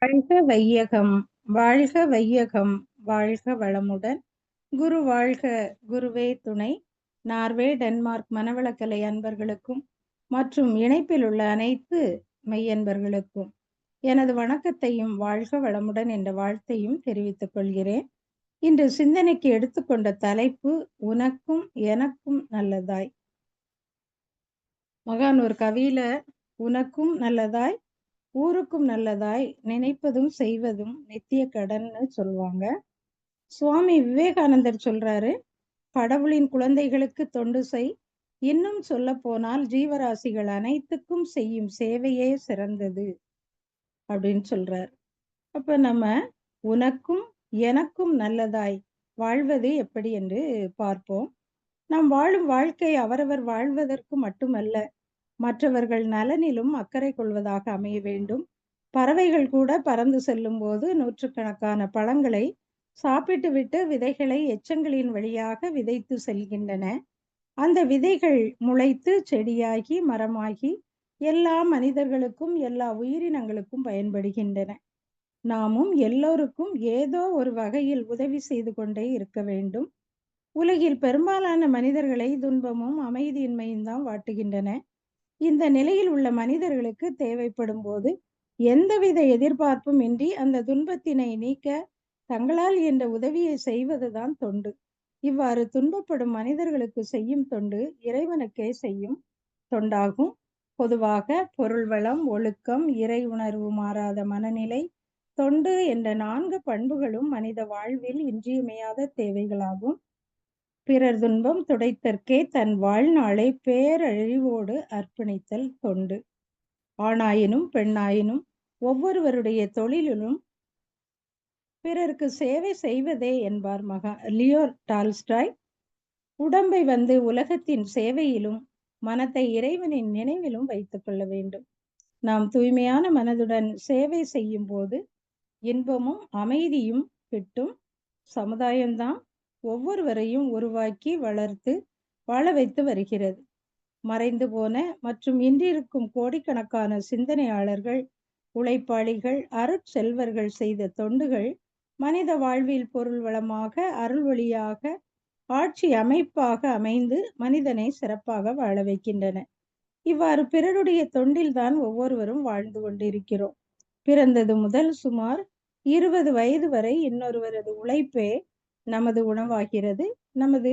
வாழ்க வையகம், வாழ்க வையகம், வாழ்க வளமுடன். குரு வாழ்க, குருவே துணை. நார்வே, டென்மார்க் மனவளக்கலை அன்பர்களுக்கும் மற்றும் இணைப்பில் உள்ள அனைத்து மெய்யன்பர்களுக்கும் எனது வணக்கத்தையும் வாழ்க வளமுடன் என்ற வாழ்த்தையும் தெரிவித்துக் கொள்கிறேன். இன்று சிந்தனைக்கு எடுத்துக்கொண்ட தலைப்பு உனக்கும் எனக்கும் நல்லதாய். மகான் ஒரு கவியில உனக்கும் நல்லதாய் ஊருக்கும் நல்லதாய் நினைப்பதும் செய்வதும் நித்திய கடன்னு சொல்லுவாங்க. சுவாமி விவேகானந்தர் சொல்றாரு, கடவுளின் குழந்தைகளுக்கு தொண்டு செய், இன்னும் சொல்ல போனால் ஜீவராசிகள் அனைத்துக்கும் செய்யும் சேவையே சிறந்தது அப்படின்னு சொல்றார். அப்ப நம்ம உனக்கும் எனக்கும் நல்லதாய் வாழ்வது எப்படி என்று பார்ப்போம். நாம் வாழும் வாழ்க்கை அவரவர் வாழ்வதற்கு மட்டுமல்ல, மற்றவர்கள் நலனிலும் அக்கறை கொள்வதாக அமைய வேண்டும். பறவைகள் கூட பறந்து செல்லும் போது நூற்றுக்கணக்கான பழங்களை சாப்பிட்டு விட்டு விதைகளை எச்சங்களின் வழியாக விதைத்து செல்கின்றன. அந்த விதைகள் முளைத்து செடியாகி மரமாகி எல்லா மனிதர்களுக்கும் எல்லா உயிரினங்களுக்கும் பயன்படுகின்றன. நாமும் எல்லோருக்கும் ஏதோ ஒரு வகையில் உதவி செய்து கொண்டே இருக்க வேண்டும். உலகில் பெரும்பாலான மனிதர்களை துன்பமும் அமைதியின்மையும் தான் வாட்டுகின்றன. இந்த நிலையில் உள்ள மனிதர்களுக்கு தேவைப்படும் போது எந்தவித எதிர்பார்ப்பும் இன்றி அந்த துன்பத்தினை நீக்க தங்களால் என்ற உதவியை செய்வதுதான் தொண்டு. இவ்வாறு துன்பப்படும் மனிதர்களுக்கு செய்யும் தொண்டு இறைவனுக்கே செய்யும் தொண்டாகும். பொதுவாக பொருள் வளம், ஒழுக்கம், இறை உணர்வு, மாறாத மனநிலை, தொண்டு என்ற 4 பண்புகளும் மனித வாழ்வில் இன்றியமையாத தேவைகளாகும். பிறர் துன்பம் துடைத்தற்கே தன் வாழ்நாளை பேரழிவோடு அர்ப்பணித்தல் தொண்டு. ஆணாயினும் பெண்ணாயினும் ஒவ்வொருவருடைய தொழிலிலும் பிறருக்கு சேவை செய்வதே என்பார் லியோ டால்ஸ்டாய். உடம்பை வந்து உலகத்தின் சேவையிலும் மனத்தை இறைவனின் நினைவிலும் வைத்துக் கொள்ள வேண்டும். நாம் தூய்மையான மனதுடன் சேவை செய்யும் போது இன்பமும் அமைதியும் கிட்டும். சமுதாயம்தான் ஒவ்வொருவரையும் உருவாக்கி வளர்த்து வாழ வைத்து வருகிறது. மறைந்து போன மற்றும் இன்றிருக்கும் கோடிக்கணக்கான சிந்தனையாளர்கள், உழைப்பாளிகள், அருட்செல்வர்கள் செய்த தொண்டுகள் மனித வாழ்வில் பொருள் வளமாக, அருள் வழியாக, ஆட்சி அமைப்பாக அமைந்து மனிதனை சிறப்பாக வாழ வைக்கின்றன. இவ்வாறு பிறருடைய தொண்டில்தான் ஒவ்வொருவரும் வாழ்ந்து கொண்டிருக்கிறோம். பிறந்தது முதல் சுமார் 20 வயது வரை இன்னொருவரது உழைப்பே நமது உணவாகிறது, நமது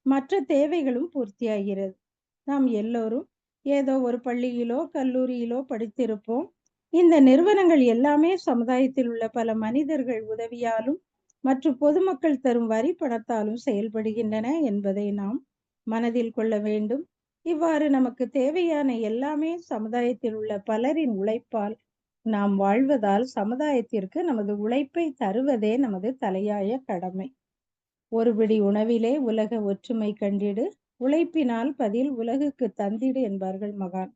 மற்ற தேவைகளும் பூர்த்தியாகிறது. நாம் எல்லோரும் ஏதோ ஒரு பள்ளியிலோ கல்லூரியிலோ படித்திருப்போம். இந்த நிறுவனங்கள் எல்லாமே சமுதாயத்தில் உள்ள பல மனிதர்கள் உதவியாலும் மற்றும் பொதுமக்கள் தரும் வரி பணத்தாலும் செயல்படுகின்றன என்பதை நாம் மனதில் கொள்ள வேண்டும். இவ்வாறு நமக்கு தேவையான எல்லாமே சமுதாயத்தில் உள்ள பலரின் உழைப்பால் நாம் வாழ்வதால் சமுதாயத்திற்கு நமது உழைப்பை தருவதே நமது தலையாய கடமை. ஒரு பிடி உணவிலே உலக ஒற்றுமை கண்டிடு, உழைப்பினால் பதில் உலகுக்கு தந்திடு என்பார்கள் மகான்.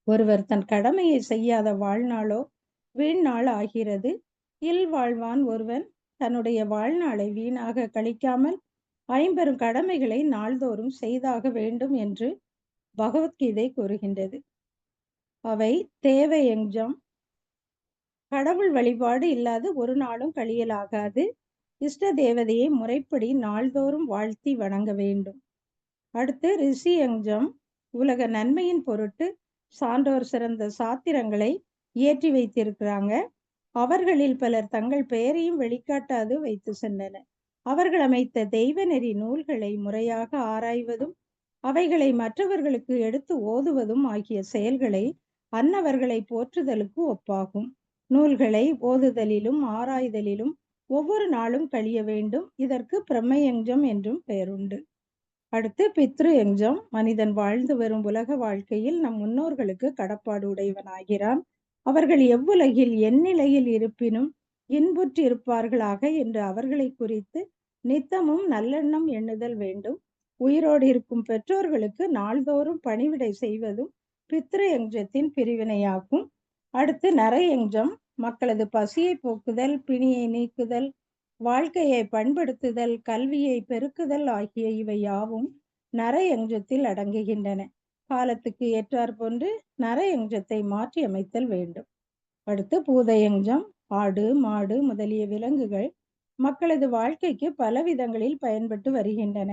ஒருவர் தன் கடமையை செய்யாத வாழ்நாளோ வீண் நாள் ஆகிறது. வாழ்வான் ஒருவன் தன்னுடைய வாழ்நாளை வீணாக கழிக்காமல் 50 கடமைகளை நாள்தோறும் செய்தாக வேண்டும் என்று பகவத்கீதை கூறுகின்றது. அவை தேவை எஞ்சம், கடவுள் வழிபாடு இல்லாது ஒரு நாளும் கழியலாகாது, இஷ்ட தேவதையை முறைப்படி நாள்தோறும் வாழ்த்தி வணங்க வேண்டும். அடுத்து ரிஷி எஞ்சம், உலக நன்மையின் பொருட்டு சான்றோர் சிறந்த சாத்திரங்களை இயற்றி வைத்திருக்கிறாங்க. அவர்களில் பலர் தங்கள் பெயரையும் வெளிக்காட்டாது வைத்து சென்றனர். அவர்கள் அமைத்த தெய்வ நெறி நூல்களை முறையாக ஆராய்வதும் அவைகளை மற்றவர்களுக்கு எடுத்து ஓதுவதும் ஆகிய செயல்களை அன்னவர்களை போற்றுதலுக்கு ஒப்பாகும். நூல்களை ஓதுதலிலும் ஆராய்தலிலும் ஒவ்வொரு நாளும் கழிய வேண்டும். இதற்கு பிரம்மயஞ்சம் என்றும் பெயருண்டு. அடுத்து பித்ரு எஞ்சம், மனிதன் வாழ்ந்து வரும் உலக வாழ்க்கையில் நம் முன்னோர்களுக்கு கடப்பாடு உடையவனாகிறான். அவர்கள் எவ்வுலகில் எந்நிலையில் இருப்பினும் இன்புற்று இருப்பார்களாக என்று அவர்களை குறித்து நித்தமும் நல்லெண்ணம் எண்ணுதல் வேண்டும். உயிரோடு இருக்கும் பெற்றோர்களுக்கு நாள்தோறும் பணிவிடை செய்வதும் பித்ரு எஞ்சத்தின் பிரிவினையாகும். அடுத்து நரயஞ்சம், மக்களது பசியை போக்குதல், பிணியை நீக்குதல், வாழ்க்கையை பண்படுத்துதல், கல்வியை பெருக்குதல் ஆகிய இவை யாவும் நரயஞ்சத்தில் அடங்குகின்றன. காலத்துக்கு ஏற்றாற் போன்று நரயஞ்சத்தை மாற்றி அமைத்தல் வேண்டும். அடுத்து பூதயஞ்சம், ஆடு மாடு முதலிய விலங்குகள் மக்களது வாழ்க்கைக்கு பல விதங்களில் பயன்பட்டு வருகின்றன.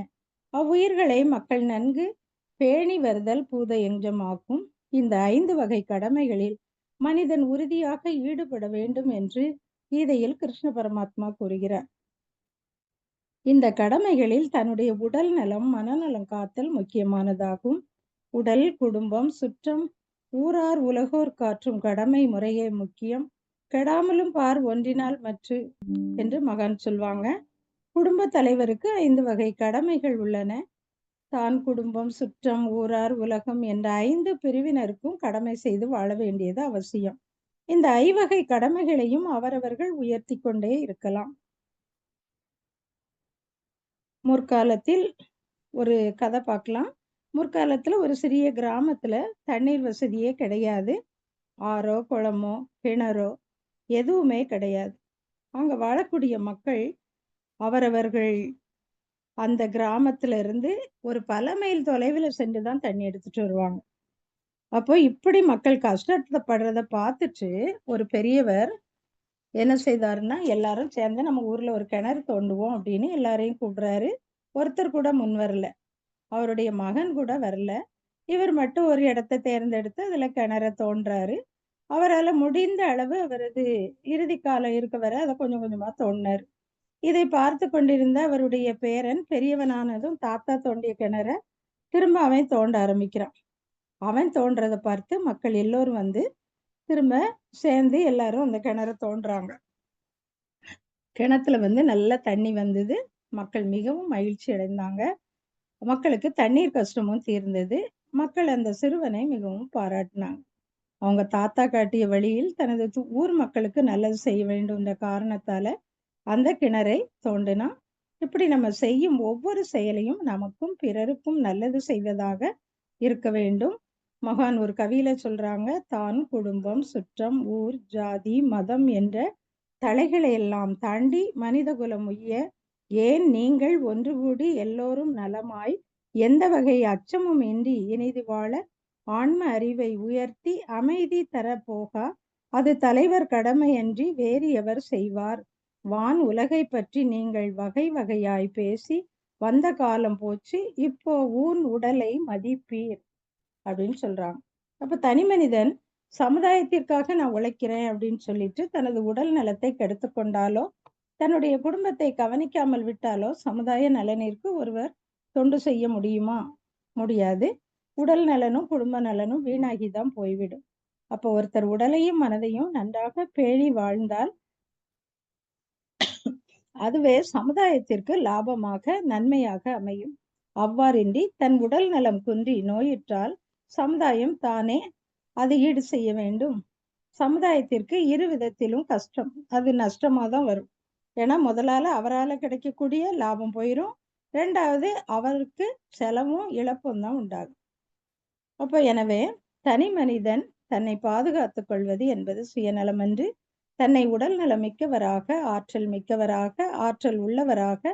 அவ்வுயிர்களை மக்கள் நன்கு பேணி வருதல் பூதயஞ்சமாகும். இந்த 5 வகை கடமைகளில் மனிதன் உறுதியாக ஈடுபட வேண்டும் என்று கீதையில் கிருஷ்ண பரமாத்மா கூறுகிறார். இந்த கடமைகளில் தன்னுடைய உடல் நலம் மனநலம் காத்தல் முக்கியமானதாகும். உடல், குடும்பம், சுற்றம், ஊரார் உலகோர் காற்றும் கடமை முறையே முக்கியம். கெடாமலும் பார் ஒன்றினால் மற்று என்று மகான் சொல்வாங்க. குடும்ப தலைவருக்கு 5 வகை கடமைகள் உள்ளன. தான், குடும்பம், சுற்றம், ஊரார், உலகம் என்ற 5 பிரிவினருக்கும் கடமை செய்து வாழ வேண்டியது அவசியம். இந்த 5 வகை கடமைகளையும் அவரவர்கள் உயர்த்தி கொண்டே இருக்கலாம். முற்காலத்தில் ஒரு கதை பார்க்கலாம். முற்காலத்துல ஒரு சிறிய கிராமத்துல தண்ணீர் வசதியே கிடையாது. ஆறோ குளமோ கிணறோ எதுவுமே கிடையாது. அங்க வாழக்கூடிய மக்கள் அவரவர்கள் அந்த கிராமத்துல இருந்து ஒரு பல மைல் தொலைவில் சென்று தான் தண்ணி எடுத்துட்டு வருவாங்க. அப்போ இப்படி மக்கள் கஷ்டப்படுறத பார்த்துட்டு ஒரு பெரியவர் என்ன செய்தாருன்னா, எல்லாரும் சேர்ந்து நம்ம ஊர்ல ஒரு கிணறு தோண்டுவோம் அப்படின்னு எல்லாரையும் கூப்பிடுறாரு. ஒருத்தர் கூட முன் வரல. அவருடைய மகன் கூட வரல. இவர் மட்டும் ஒரு இடத்தை தேர்ந்தெடுத்து அதுல கிணற தோன்றாரு. அவரால முடிந்த அளவு அவரது இறுதி காலம் இருக்க வரை அதை கொஞ்சம் கொஞ்சமா தோண்டினாரு. இதை பார்த்து கொண்டிருந்த அவருடைய பேரன் பெரியவனானதும் தாத்தா தோண்டிய கிணற திரும்ப அவன் தோண்ட ஆரம்பிக்கிறான். அவன் தோன்றதை பார்த்து மக்கள் எல்லோரும் வந்து திரும்ப சேர்ந்து எல்லாரும் அந்த கிணற தோன்றாங்க. கிணத்துல வந்து நல்ல தண்ணி வந்தது. மக்கள் மிகவும் மகிழ்ச்சி அடைந்தாங்க. மக்களுக்கு தண்ணீர் கஷ்டமும் தீர்ந்தது. மக்கள் அந்த சிறுவனை மிகவும் பாராட்டினாங்க. அவங்க தாத்தா காட்டிய வழியில் தனது ஊர் மக்களுக்கு நல்லது செய்ய வேண்டும்ன்ற காரணத்தால அந்த கிணறை தோண்டினா. இப்படி நம்ம செய்யும் ஒவ்வொரு செயலையும் நமக்கும் பிறருக்கும் நல்லது செய்வதாக இருக்க வேண்டும். மகான் ஒரு கவியில சொல்றாங்க, தான், குடும்பம், சுற்றம், ஊர், ஜாதி, மதம் என்ற தலைகளை எல்லாம் தாண்டி மனித குலம் உய்ய ஏன் நீங்கள் ஒன்று கூடி எல்லோரும் நலமாய் எந்த வகை அச்சமும் இன்றி இனிது வாழ ஆன்ம அறிவை உயர்த்தி அமைதி தர போகா அது தலைவர் கடமையன்றி வேறு எவர் செய்வார். வான் உலகை பற்றி நீங்கள் வகை வகையாய் பேசி வந்த காலம் போச்சு, இப்போ ஊன் உடலை மதிப்பீர் அப்படின்னு சொல்றாங்க. அப்ப தனி மனிதன் சமுதாயத்திற்காக நான் உழைக்கிறேன் அப்படின்னு சொல்லிட்டு தனது உடல் நலத்தை கெடுத்து கொண்டாலோ தன்னுடைய குடும்பத்தை கவனிக்காமல் விட்டாலோ சமுதாய நலனிற்கு ஒருவர் தொண்டு செய்ய முடியுமா? முடியாது. உடல் நலனும் குடும்ப நலனும் வீணாகிதான் போய்விடும். அப்போ ஒருத்தர் உடலையும் மனதையும் நன்றாக பேணி வாழ்ந்தால் அதுவே சமுதாயத்திற்கு லாபமாக நன்மையாக அமையும். அவ்வாறின்றி தன் உடல் நலம் குன்றி நோயுற்றால் சமுதாயம் தானே அதை ஈடு செய்ய வேண்டும். சமுதாயத்திற்கு இரு விதத்திலும் கஷ்டம், அது நஷ்டமா தான் வரும். ஏன்னா முதலால அவரால் கிடைக்கக்கூடிய லாபம் போயிடும், ரெண்டாவது அவருக்கு செலவும் இழப்பும் தான் உண்டாகும். அப்போ எனவே தனி மனிதன் தன்னை பாதுகாத்துக் கொள்வது என்பது சுயநலமன்று, தன்னை உடல் நலம் மிக்கவராக, ஆற்றல் மிக்கவராக, ஆற்றல் உள்ளவராக,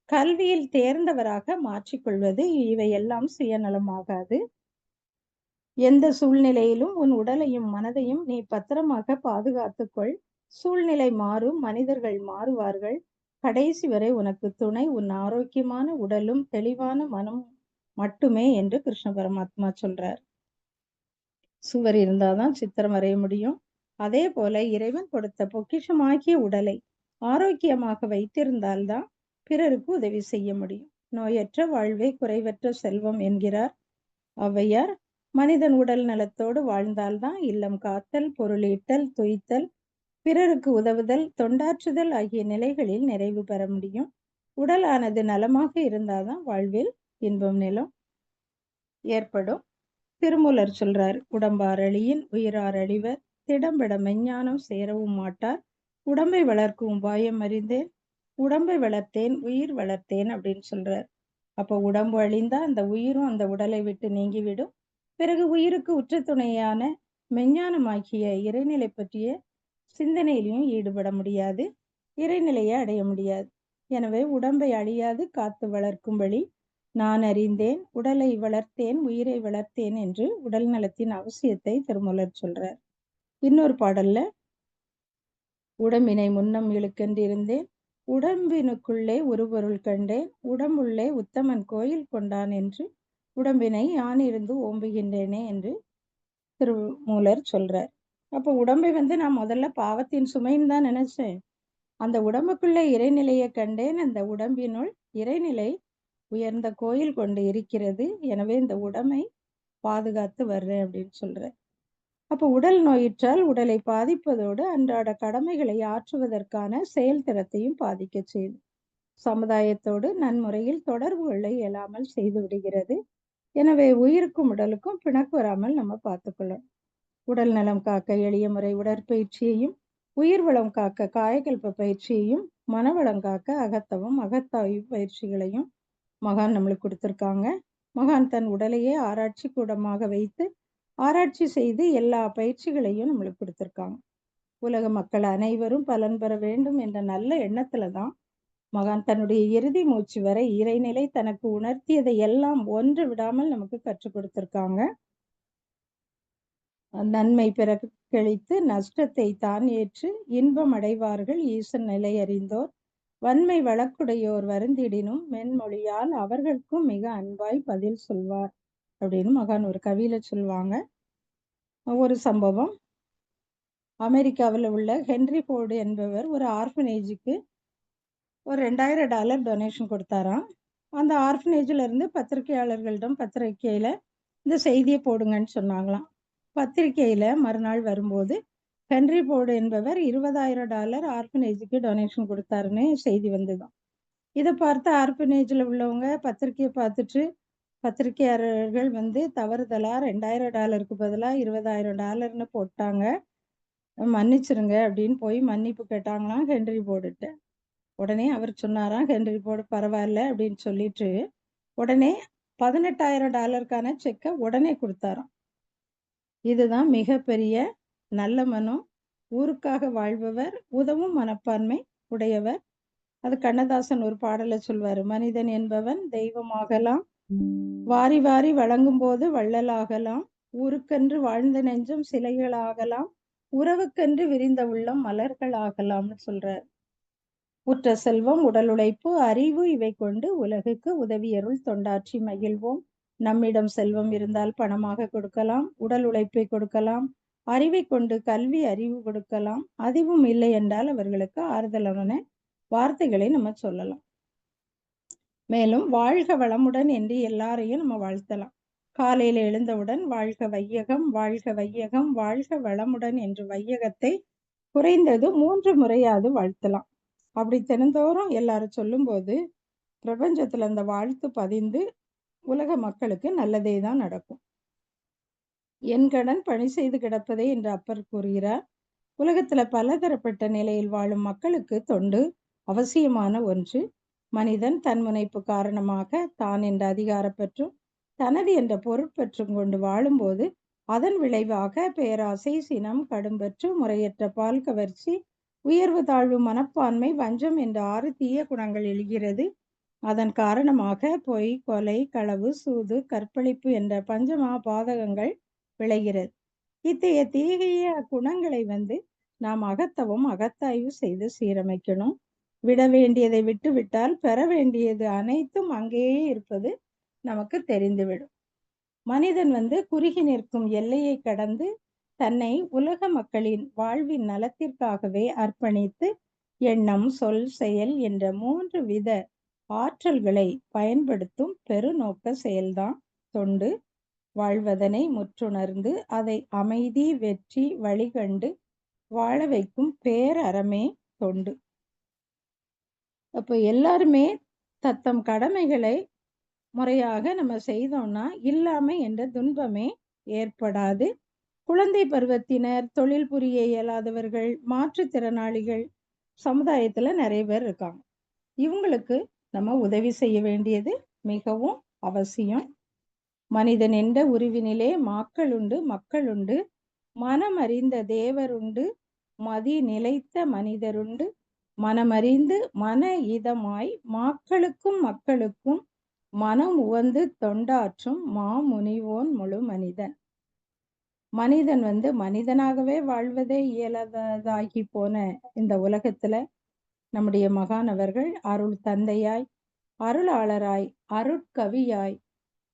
கல்வியில் தேர்ந்தவராக மாற்றிக்கொள்வது. இவையெல்லாம் சுயநலமாகாது. எந்த சூழ்நிலையிலும் உன் உடலையும் மனதையும் நீ பத்திரமாக பாதுகாத்துக்கொள். சூழ்நிலை மாறும், மனிதர்கள் மாறுவார்கள். கடைசி வரை உனக்கு துணை உன் ஆரோக்கியமான உடலும் தெளிவான மனம் மட்டுமே என்று கிருஷ்ண பரமாத்மா சொல்றார். சுவர் இருந்தாதான் சித்திரம் வரைய முடியும். அதே போல இறைவன் கொடுத்த பொக்கிஷமாகிய உடலை ஆரோக்கியமாக வைத்திருந்தால்தான் பிறருக்கு உதவி செய்ய முடியும். நோயற்ற வாழ்வே குறைவற்ற செல்வம் என்கிறார் ஔவையார். மனிதன் உடல் நலத்தோடு வாழ்ந்தால்தான் இல்லம் காத்தல், பொருளீட்டல், துய்த்தல், பிறருக்கு உதவுதல், தொண்டாற்றுதல் ஆகிய நிலைகளில் நிறைவு பெற முடியும். உடலானது நலமாக இருந்தால்தான் வாழ்வில் இன்பம் நிலம் ஏற்படும். திருமூலர் சொல்றார், உடம்பார் அழியின் உயிரார் அழிவர், திடம்பட மெஞ்ஞானம் சேரவும் மாட்டார், உடம்பை வளர்க்கும் உபாயம் அறிந்தேன், உடம்பை வளர்த்தேன், உயிர் வளர்த்தேன் அப்படின்னு சொல்றார். அப்போ உடம்பு அழிந்தா அந்த உயிரும் அந்த உடலை விட்டு நீங்கிவிடும். பிறகு உயிருக்கு உற்ற துணையான மெஞ்ஞானமாகிய இறைநிலை பற்றிய சிந்தனையிலையும் ஈடுபட முடியாது, இறைநிலையை அடைய முடியாது. எனவே உடம்பை அழியாது காத்து வளர்க்கும் வழி நான் அறிந்தேன், உடலை வளர்த்தேன், உயிரை வளர்த்தேன் என்று உடல் நலத்தின் அவசியத்தை திருமூலர் சொல்றார். இன்னொரு பாடல்ல உடம்பினை முன்னம் இழுக்கென்றிருந்தேன், உடம்பினுக்குள்ளே உருபொருள் கண்டேன், உடம்புள்ளே உத்தமன் கோயில் கொண்டான் என்று உடம்பினை யான் இருந்து ஓம்புகின்றேனே என்று திருமூலர் சொல்றார். அப்போ உடம்பை நான் முதல்ல பாவத்தின் சுமைன்னு தான் நினைச்சேன். அந்த உடம்புக்குள்ள இறைநிலையை கண்டேன். அந்த உடம்பினுள் இறைநிலை உயர்ந்த கோயில் கொண்டு இருக்கிறது. எனவே இந்த உடம்பை பாதுகாத்து வர்றேன் அப்படின்னு சொல்றேன். அப்போ உடல் நோயிற்றால் உடலை பாதிப்பதோடு அன்றாட கடமைகளை ஆற்றுவதற்கான செயல்திறத்தையும் பாதிக்க செய்து சமுதாயத்தோடு நன்முறையில் தொடர்பு கொள்ள இயலாமல் செய்து விடுகிறது. எனவே உயிருக்கும் உடலுக்கும் பிணக்கு வராமல் நம்ம பார்த்துக்கொள்ளணும். உடல் நலம் காக்க எளிய முறை உடற்பயிற்சியையும், உயிர் வளம் காக்க காயகல்ப பயிற்சியையும், மனவளம் காக்க அகத்தவம் அகத்தாய்வு பயிற்சிகளையும் மகான் நம்மளுக்கு கொடுத்துருக்காங்க. மகான் தன் உடலையே ஆராய்ச்சி கூடமாக வைத்து ஆராய்ச்சி செய்து எல்லா பயிற்சிகளையும் நம்மளுக்கு கொடுத்துருக்காங்க. உலக மக்கள் அனைவரும் பலன் பெற வேண்டும் என்ற நல்ல எண்ணத்துல தான் மகான் தன்னுடைய இறுதி மூச்சு வரை இறைநிலை தனக்கு உணர்த்தியதை எல்லாம் ஒன்று விடாமல் நமக்கு கற்றுக் கொடுத்திருக்காங்க. நன்மை பிறக்கழித்து நஷ்டத்தை தான் ஏற்று இன்பம் அடைவார்கள் ஈசன் நிலை அறிந்தோர், வன்மை வழக்குடையோர் வருந்திடினும் மென்மொழியால் அவர்களுக்கும் மிக அன்பாய் பதில் சொல்வார் அப்படின்னு மகான் ஒரு கவியில சொல்லுவாங்க. ஒரு சம்பவம், அமெரிக்காவில் உள்ள ஹென்ரி ஃபோர்டு என்பவர் ஒரு ஆர்ஃபனேஜுக்கு ஒரு $2000 டொனேஷன் கொடுத்தாராம். அந்த ஆர்ஃபனேஜில் இருந்து பத்திரிகையாளர்களிடம் பத்திரிகையில இந்த செய்தியை போடுங்கன்னு சொன்னாங்களாம். பத்திரிகையில மறுநாள் வரும்போது ஹென்ரி ஃபோர்டு என்பவர் $20,000 ஆர்ஃபனேஜுக்கு டொனேஷன் கொடுத்தாருன்னு செய்தி வந்துதான். இதை பார்த்து ஆர்ஃபனேஜில் உள்ளவங்க பத்திரிகையை பார்த்துட்டு பத்திரிகையாளர்கள் தவறுதலா $2000 பதிலாக $20,000 போட்டாங்க, மன்னிச்சிருங்க அப்படின்னு போய் மன்னிப்பு கேட்டாங்களாம் ஹென்ரி ஃபோர்டுகிட்ட. உடனே அவர் சொன்னாராம், ஹென்ரி ஃபோர்டு பரவாயில்ல அப்படின்னு சொல்லிட்டு உடனே $18,000 செக்கை உடனே கொடுத்தாராம். இதுதான் மிகப்பெரிய நல்ல மனம், ஊருக்காக வாழ்பவர், உதவும் மனப்பான்மை உடையவர். அது கண்ணதாசன் ஒரு பாடலை சொல்வாரு, மனிதன் என்பவன் தெய்வமாகலாம், வாரி வாரி வழங்கும் போது வள்ளலாகலாம், ஊருக்கென்று வாழ்ந்த நெஞ்சம் சிலைகளாகலாம், உறவுக்கென்று விரிந்த உள்ளம் மலர்களாகலாம்னு சொல்றார். உற்ற செல்வம் உடல் உழைப்பு அறிவு இவை கொண்டு உலகுக்கு உதவியருள் தொண்டாற்றி மகிழ்வோம். நம்மிடம் செல்வம் இருந்தால் பணமாக கொடுக்கலாம், உடல் உழைப்பை கொடுக்கலாம், அறிவை கொண்டு கல்வி அறிவு கொடுக்கலாம், அதுவும் இல்லை என்றால் அவர்களுக்கு ஆறுதலான வார்த்தைகளை நம்ம சொல்லலாம். மேலும் வாழ்க வளமுடன் என்று எல்லாரையும் நம்ம வாழ்த்தலாம். காலையில எழுந்தவுடன் வாழ்க வையகம் வாழ்க வையகம் வாழ்க வளமுடன் என்று வையகத்தை குறைந்தது 3 முறையாவது வாழ்த்தலாம். அப்படி தினந்தோறும் எல்லாரும் சொல்லும்போது பிரபஞ்சத்துல அந்த வாழ்த்து பதிந்து உலக மக்களுக்கு நல்லதே தான் நடக்கும். என் கடன் பணி செய்து கிடப்பதே என்று அப்பர் கூறுகிறார். உலகத்துல பலதரப்பட்ட நிலையில் வாழும் மக்களுக்கு தொண்டு அவசியமான ஒன்று. மனிதன் தன்முனைப்பு காரணமாக தான் என்ற அதிகாரப்பற்றும் தனது என்ற பொருட்பற்றும் கொண்டு வாழும்போது அதன் விளைவாக பேராசை, சினம், கடும்பற்று, முறையற்ற பால் கவர்ச்சி, உயர்வு தாழ்வு மனப்பான்மை, வஞ்சம் என்ற 6 தீய குணங்கள் எழுகிறது. அதன் காரணமாக பொய், கொலை, களவு, சூது, கற்பழிப்பு என்ற பஞ்சமா பாதகங்கள் விளைகிறது. இத்தகைய தீய குணங்களை நாம் அகத்தவும் அகத்தாய்வு செய்து சீரமைக்கணும். விட வேண்டியதை விட்டு விட்டால் பெற வேண்டியது அனைத்தும் அங்கேயே இருப்பது நமக்கு தெரிந்துவிடும். மனிதன் குறுகி நிற்கும் எல்லையை கடந்து தன்னை உலக மக்களின் வாழ்வின் நலத்திற்காகவே அர்ப்பணித்து எண்ணம், சொல், செயல் என்ற 3 வித ஆற்றல்களை பயன்படுத்தும் பெருநோக்க செயல்தான் தொண்டு. வாழ்வதனை முற்றுணர்ந்து அதை அமைதி, வெற்றி, வழிகண்டு வாழ வைக்கும் பேரறமே தொண்டு. அப்போ எல்லாருமே தத்தம் கடமைகளை முறையாக நம்ம செய்தோம்னா இல்லாமை என்ற துன்பமே ஏற்படாது. குழந்தை பருவத்தினர், தொழில் புரிய இயலாதவர்கள், மாற்றுத்திறனாளிகள் சமுதாயத்துல நிறைய பேர் இருக்காங்க. இவங்களுக்கு நம்ம உதவி செய்ய வேண்டியது மிகவும் அவசியம். மனிதன் என்ற உருவினிலே மாக்கள் உண்டு, மக்கள் உண்டு, மனமறிந்த தேவருண்டு, மதி நிலைத்த மனிதருண்டு, மனமறிந்து மன இதமாய் மாக்களுக்கும் மக்களுக்கும் மனம் உவந்து தொண்டாற்றும் மாமுனிவோன் முழு மனிதன். மனிதன் மனிதனாகவே வாழ்வதே இயலாததாகி போன இந்த உலகத்துல நம்முடைய மகானவர்கள் அருள் தந்தையாய், அருளாளராய், அருட்கவியாய்,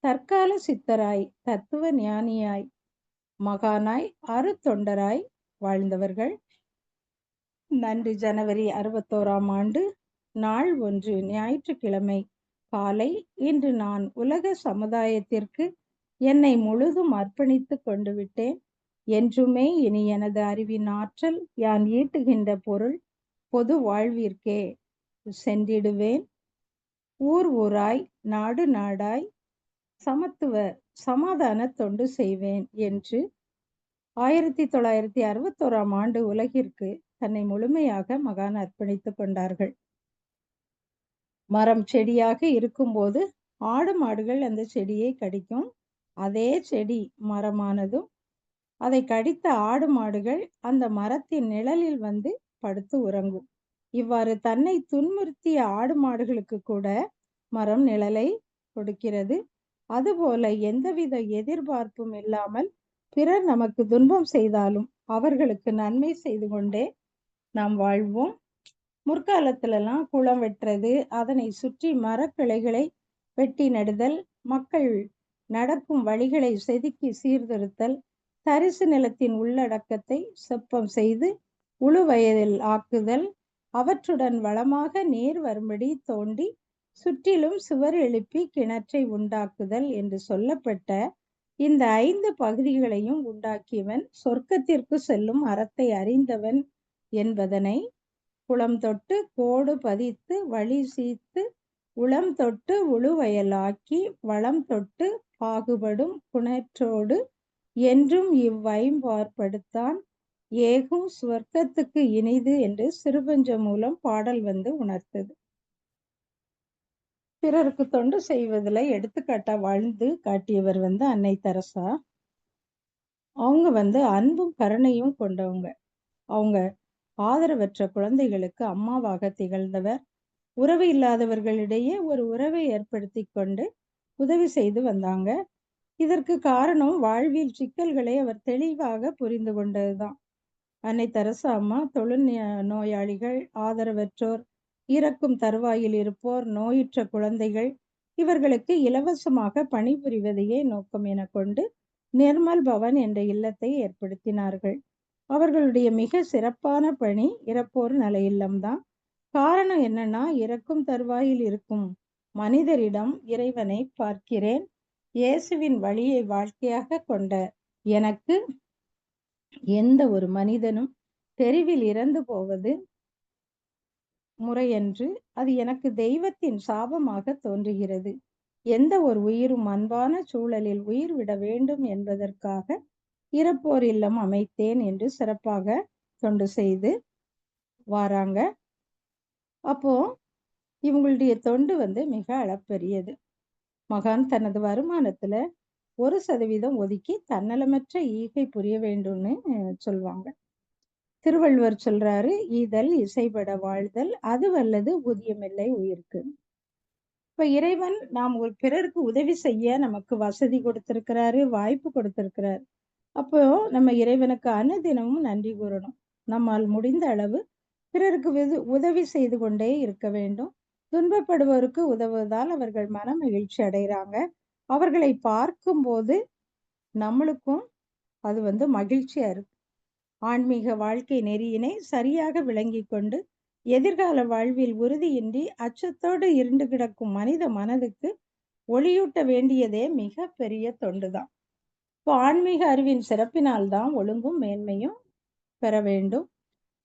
தற்கால சித்தராய், தத்துவ ஞானியாய், மகானாய், அருத்தொண்டராய் வாழ்ந்தவர்கள். நன்றி. ஜனவரி 61ஆம் ஆண்டு நாள் 1 ஞாயிற்றுக்கிழமை காலை. இன்று நான் உலக சமுதாயத்திற்கு என்னை முழுதும் அர்ப்பணித்துக் கொண்டு விட்டேன். என்றுமே இனி எனது அறிவின் ஆற்றல் யான் ஈட்டுகின்ற பொருள் பொது வாழ்விற்கே சென்றிடுவேன். ஊர் ஊராய், நாடு நாடாய் சமத்துவ சமாதான தொண்டு செய்வேன் என்று 1961ஆம் ஆண்டு உலகிற்கு தன்னை முழுமையாக மகான் அர்ப்பணித்துக் கொண்டார்கள். மரம் செடியாக இருக்கும்போது ஆடு மாடுகள் அந்த செடியை கடிக்கும். அதே செடி மரமானதும் அதை கடித்த ஆடு மாடுகள் அந்த மரத்தின் நிழலில் படுத்து உறங்கும். இவ்வாறு தன்னை துன்புறுத்திய ஆடு மாடுகளுக்கு கூட மரம் நிழலை கொடுக்கிறது. அதுபோல எந்தவித எதிர்பார்ப்பும் இல்லாமல் பிறர் நமக்கு துன்பம் செய்தாலும் அவர்களுக்கு நன்மை செய்து கொண்டே நாம் வாழ்வோம். முற்காலத்திலெல்லாம் குளம் வெட்டுறது, அதனை சுற்றி மரக்கிளைகளை வெட்டி நடுதல், மக்கள் நடக்கும் வழிகளை செதுக்கி சீர்திருத்தல், தரிசு நிலத்தின் உள்ளடக்கத்தை செப்பம் செய்து உழுவயலில் ஆக்குதல், அவற்றுடன் வளமாக நீர் வரும்படி தோண்டி சுற்றிலும் சுவர் எழுப்பி கிணற்றை உண்டாக்குதல் என்று சொல்லப்பட்ட இந்த 5 பகுதிகளையும் உண்டாக்கியவன் சொர்க்கத்திற்கு செல்லும் அறத்தை அறிந்தவன் என்பதனை குளம் தொட்டு கோடு பதித்து வழி சீத்து உளம் தொட்டு உழுவயலாக்கி வளம் தொட்டு பாகுபடும் குணற்றோடு என்றும் இவ்வைம்பாற்படுத்தான் ஏகும் சுவர்க்கத்துக்கு இனிது என்று சிறுபஞ்ச மூலம் பாடல் உணர்த்தது. பிறருக்கு தொண்டு செய்வதில் எடுத்துக்காட்டா வாழ்ந்து காட்டியவர் அன்னை தெரசா. அவங்க அன்பும் கருணையும் கொண்டவங்க. அவங்க ஆதரவற்ற குழந்தைகளுக்கு அம்மாவாக திகழ்ந்தவர். உறவு இல்லாதவர்களிடையே ஒரு உறவை ஏற்படுத்தி கொண்டு உதவி செய்து வந்தாங்க. இதற்கு காரணம் வாழ்வில் சிக்கல்களை அவர் தெளிவாக புரிந்து கொண்டதுதான். அன்னை தெரசா அம்மா தொழு நோயாளிகள், ஆதரவற்றோர், இறக்கும் தருவாயில் இருப்போர், நோயுற்ற குழந்தைகள் இவர்களுக்கு இலவசமாக பணிபுரிவதையே நோக்கம் என கொண்டு நிர்மல் பவன் என்ற இல்லத்தை ஏற்படுத்தினார்கள். அவர்களுடைய மிக சிறப்பான பணி இறப்போர் நல இல்லம்தான். காரணம் என்னன்னா, இறக்கும் தருவாயில் இருக்கும் மனிதரிடம் இறைவனை பார்க்கிறேன். இயேசுவின் வழியை வாழ்க்கையாக கொண்ட எனக்கு எந்த ஒரு மனிதனும் தெருவில் இறந்து போவது முறையன்று. அது எனக்கு தெய்வத்தின் சாபமாக தோன்றுகிறது. எந்த ஒரு உயிரும் அன்பான சூழலில் உயிர் விட வேண்டும் என்பதற்காக இறப்போர் இல்லம் அமைத்தேன் என்று சிறப்பாக தொண்டு செய்து வாராங்க. அப்போ இவங்களுடைய தொண்டு மிக அளப்பெரியது. மகான் தனது வருமானத்துல 1% ஒதுக்கி தன்னலமற்ற ஈகை புரிய வேண்டும்னு சொல்லுவாங்க. திருவள்ளுவர் சொல்றாரு, ஈதல் இசைபட வாழ்தல் அது வல்லது ஊதியமில்லை உயிருக்கு. இப்ப இறைவன் நாம் ஒரு பிறருக்கு உதவி செய்ய நமக்கு வசதி கொடுத்திருக்கிறாரு, வாய்ப்பு கொடுத்திருக்கிறார். அப்போ நம்ம இறைவனுக்கு அனுதினமும் நன்றி கூறணும். நம்மால் முடிந்த அளவு பிறருக்கு உதவி செய்து கொண்டே இருக்க வேண்டும். துன்பப்படுவோருக்கு உதவுவதால் அவர்கள் மன மகிழ்ச்சி அடைகிறாங்க. அவர்களை பார்க்கும்போது நம்மளுக்கும் அது மகிழ்ச்சியா இருக்கு. ஆன்மீக வாழ்க்கை நெறியினை சரியாக விளங்கி கொண்டு எதிர்கால வாழ்வில் உறுதியின்றி அச்சத்தோடு இருண்டு கிடக்கும் மனித மனதுக்கு ஒளியூட்ட வேண்டியதே மிக பெரிய தொண்டுதான். இப்போ ஆன்மீக அறிவின் சிறப்பினால்தான் ஒழுங்கும் மேன்மையும் பெற வேண்டும்.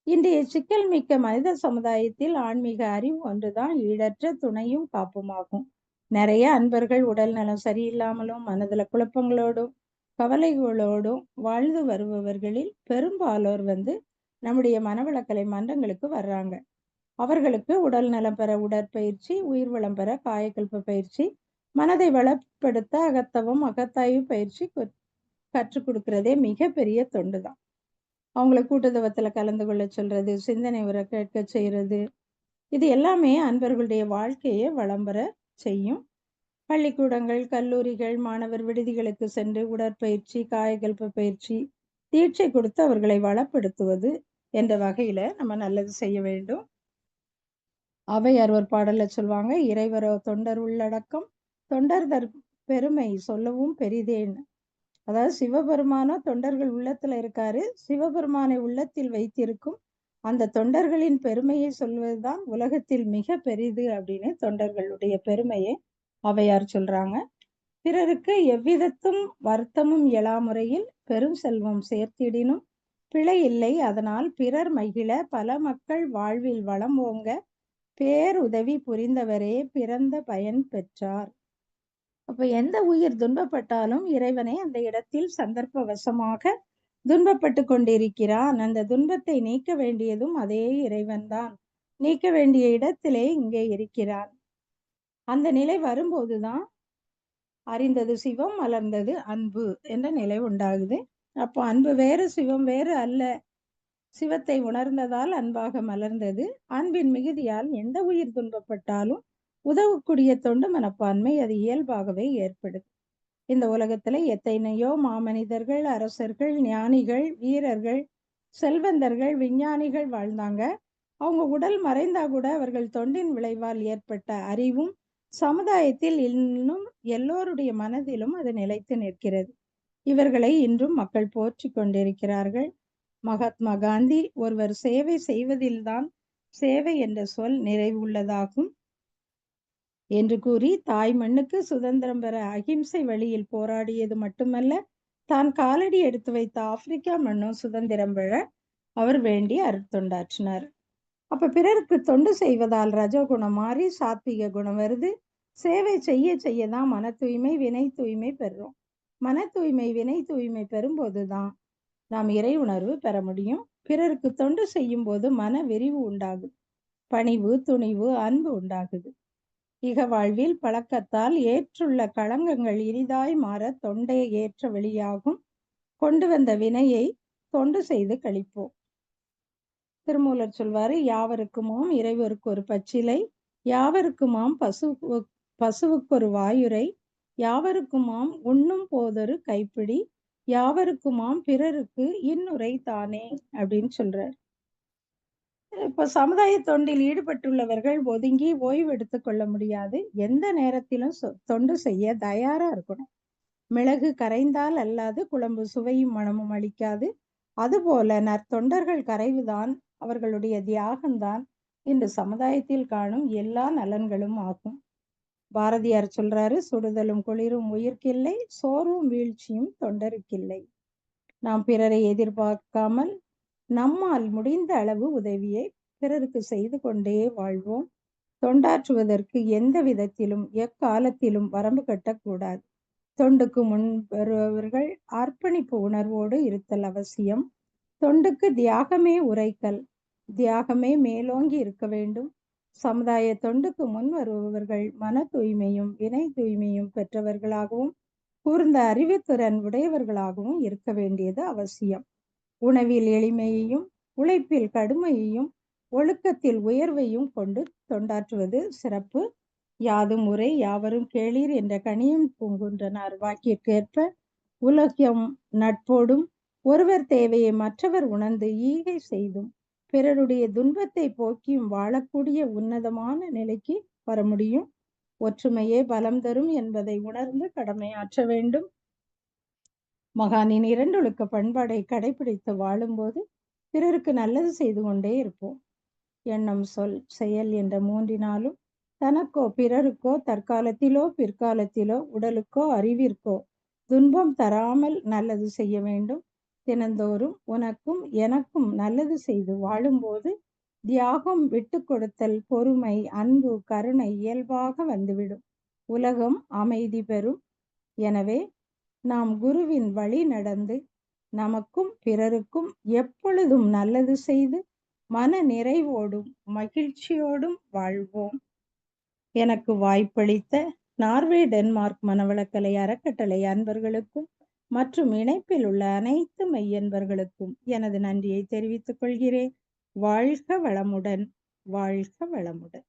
இன்றைய சிக்கல் மிக்க மனித சமுதாயத்தில் ஆன்மீக அறிவு ஒன்றுதான் ஈடற்ற துணையும் காப்புமாகும். நிறைய அன்பர்கள் உடல் நலம் சரியில்லாமலும் மனதுல குழப்பங்களோடும் கவலைகளோடும் வாழ்ந்து வருபவர்களில் பெரும்பாலோர் நம்முடைய மனவளக்கலை மன்றங்களுக்கு வர்றாங்க. அவர்களுக்கு உடல் நலம் பெற உடற்பயிற்சி, உயிர் வளம் பெற காயக்கல்ப பயிற்சி, மனதை வளப்படுத்த அகத்தவம் அகத்தாய்வு பயிற்சி கற்றுக் கொடுக்கிறதே மிகப்பெரிய தொண்டுதான். அவங்கள கூட்டுதவத்துல கலந்து கொள்ள சொல்றது, சிந்தனை உரை கேட்க செய்யறது, இது எல்லாமே அன்பர்களுடைய வாழ்க்கையை வளம் பெற செய்யும். பள்ளிக்கூடங்கள், கல்லூரிகள், மாணவர் விடுதிகளுக்கு சென்று உடற்பயிற்சி, காயகல்ப பயிற்சி, தீட்சை கொடுத்து அவர்களை வளப்படுத்துவது என்ற வகையில நம்ம நல்லது செய்ய வேண்டும். ஔவையார் ஒரு பாடல்ல சொல்லுவாங்க, இறைவரோ தொண்டர் உள்ளடக்கம், தொண்டர் பெருமை சொல்லவும் பெரிதேன்னு. அதாவது சிவபெருமானோ தொண்டர்கள் உள்ளத்துல இருக்காரு. சிவபெருமானை உள்ளத்தில் வைத்திருக்கும் அந்த தொண்டர்களின் பெருமையை சொல்வதுதான் உலகத்தில் மிக பெரிது அப்படின்னு தொண்டர்களுடைய பெருமையை ஔவையார் சொல்றாங்க. பிறருக்கு எவ்விதத்தும் வருத்தமும் எழா முறையில் பெரும் செல்வம் சேர்த்திடினும் பிழை இல்லை. அதனால் பிறர் மகிழ பல மக்கள் வாழ்வில் வளம் ஓங்க பேருதவி புரிந்தவரே பிறந்த பயன் பெற்றார். அப்ப எந்த உயிர் துன்பப்பட்டாலும் இறைவனை அந்த இடத்தில் சந்தர்ப்பவசமாக துன்பப்பட்டு கொண்டிருக்கிறான். அந்த துன்பத்தை நீக்க வேண்டியதும் அதே இறைவன்தான். நீக்க வேண்டிய இடத்திலே இங்கே இருக்கிறான். அந்த நிலை வரும்போதுதான் அறிந்தது சிவம், மலர்ந்தது அன்பு என்ற நிலை உண்டாகுது. அப்போ அன்பு வேறு, சிவம் வேறு அல்ல. சிவத்தை உணர்ந்ததால் அன்பாக மலர்ந்தது. அன்பின் மிகுதியால் எந்த உயிர் துன்பப்பட்டாலும் உதவக்கூடிய தொண்டு மனப்பான்மை அது இயல்பாகவே ஏற்படுது. இந்த உலகத்துல எத்தனையோ மாமனிதர்கள், அரசர்கள், ஞானிகள், வீரர்கள், செல்வந்தர்கள், விஞ்ஞானிகள் வாழ்ந்தாங்க. அவங்க உடல் மறைந்தா கூட அவர்கள் தொண்டின் விளைவால் ஏற்பட்ட அறிவும் சமுதாயத்தில் இன்னும் எல்லோருடைய மனதிலும் அது நிலைத்து நிற்கிறது. இவர்களை இன்றும் மக்கள் போற்றி கொண்டிருக்கிறார்கள். மகாத்மா காந்தி ஒருவர் சேவை செய்வதில்தான் சேவை என்ற சொல் நிறைவுள்ளதாகும் என்று கூறி தாய் மண்ணுக்கு சுதந்திரம் பெற அகிம்சை வழியில் போராடியது மட்டுமல்ல, தான் காலடி எடுத்து வைத்த ஆப்பிரிக்கா மண்ணும் சுதந்திரம் பெற அவர் வேண்டி அருட்தொண்டாற்றினார். அப்ப பிறருக்கு தொண்டு செய்வதால் ரஜோகுணம் மாறி சாத்விக குணம் வருது. சேவை செய்ய செய்யதான் மன தூய்மை, வினை தூய்மை பெறுறோம். மன தூய்மை, வினை தூய்மை பெறும்போதுதான் நாம் இறை உணர்வு பெற முடியும். பிறருக்கு தொண்டு செய்யும் போது மன விரிவு உண்டாகுது. பணிவு, துணிவு, அன்பு உண்டாகுது. இக வாழ்வில் பழக்கத்தால் ஏற்றுள்ள களங்கங்கள் இனிதாய் மாற தொண்டை ஏற்ற வழியாகும். கொண்டு வந்த வினையை தொண்டு செய்து கழிப்போம். திருமூலர் சொல்வாரு, யாவருக்குமாம் இறைவருக்கு ஒரு பச்சிலை, யாவருக்குமாம் பசுவுக்கு ஒரு வாயுரை, யாவருக்குமாம் உண்ணும் போதொரு கைப்பிடி, யாவருக்குமாம் பிறருக்கு இன்னுரை தானே அப்படின்னு சொல்றார். இப்ப சமுதாய தொண்டில் ஈடுபட்டுள்ளவர்கள் ஒதுங்கி ஓய்வு எடுத்துக் கொள்ள முடியாது. எந்த நேரத்திலும் தொண்டு செய்ய தயாரா இருக்கணும். மிளகு கரைந்தால் அல்லாது குழம்பு சுவையும் மனமும் அளிக்காது. அதுபோல நற்தொண்டர்கள் கரைவுதான், அவர்களுடைய தியாகம்தான் இன்று சமுதாயத்தில் காணும் எல்லா நலன்களும் ஆகும். பாரதியார் சொல்றாரு, சுடுதலும் குளிரும் உயிர்க்கில்லை, சோர்வும் வீழ்ச்சியும் தொண்டருக்கில்லை. நாம் பிறரை எதிர்பார்க்காமல் நம்மால் முடிந்த அளவு உதவியை பிறருக்கு செய்து கொண்டே வாழ்வோம். தொண்டாற்றுவதற்கு எந்த விதத்திலும் எக்காலத்திலும் வரம்பு கட்டக்கூடாது. தொண்டுக்கு முன் வருபவர்கள் அர்ப்பணிப்பு உணர்வோடு இருத்தல் அவசியம். தொண்டுக்கு தியாகமே உரைக்கல், தியாகமே மேலோங்கி இருக்க வேண்டும். சமுதாய தொண்டுக்கு முன் வருபவர்கள் மன தூய்மையும் வினை தூய்மையும் பெற்றவர்களாகவும் கூர்ந்த அறிவுத்திறன் உடையவர்களாகவும் இருக்க வேண்டியது அவசியம். உணவில் எளிமையையும் உழைப்பில் கடுமையையும் ஒழுக்கத்தில் உயர்வையும் கொண்டு தொண்டாற்றுவது சிறப்பு. யாதும் உரை யாவரும் கேளீர் என்ற கனியம் பூங்குன்றனார் வாக்கிற்கேற்ப உலகம் நட்போடும் ஒருவர் தேவையை மற்றவர் உணர்ந்து ஈகை செய்தும் பிறருடைய துன்பத்தை போக்கியும் வாழக்கூடிய உன்னதமான நிலைக்கு வர முடியும். ஒற்றுமையே பலம் தரும் என்பதை உணர்ந்து கடமையாற்ற வேண்டும். மகானின் இரண்டொழுக்க பண்பாடை கடைபிடித்து வாழும்போது பிறருக்கு நல்லது செய்து கொண்டே இருப்போம். எண்ணம், சொல், செயல் என்ற மூன்றினாலும் தனக்கோ பிறருக்கோ தற்காலத்திலோ பிற்காலத்திலோ உடலுக்கோ அறிவிற்கோ துன்பம் தராமல் நல்லது செய்ய வேண்டும். தினந்தோறும் உனக்கும் எனக்கும் நல்லது செய்து வாழும்போது தியாகம், விட்டு கொடுத்தல், பொறுமை, அன்பு, கருணை இயல்பாக வந்துவிடும். உலகம் அமைதி பெறும். எனவே நாம் குருவின் வழி நடந்து நமக்கும் பிறருக்கும் எப்பொழுதும் நல்லது செய்து மன நிறைவோடும் மகிழ்ச்சியோடும் வாழ்வோம். எனக்கு வாய்ப்பளித்த நார்வே டென்மார்க் மனவளக்கலை அறக்கட்டளை அன்பர்களுக்கும் மற்றும் இணைப்பில் உள்ள அனைத்து மெய்யன்பர்களுக்கும் எனது நன்றியை தெரிவித்துக் கொள்கிறேன். வாழ்க வளமுடன், வாழ்க வளமுடன்.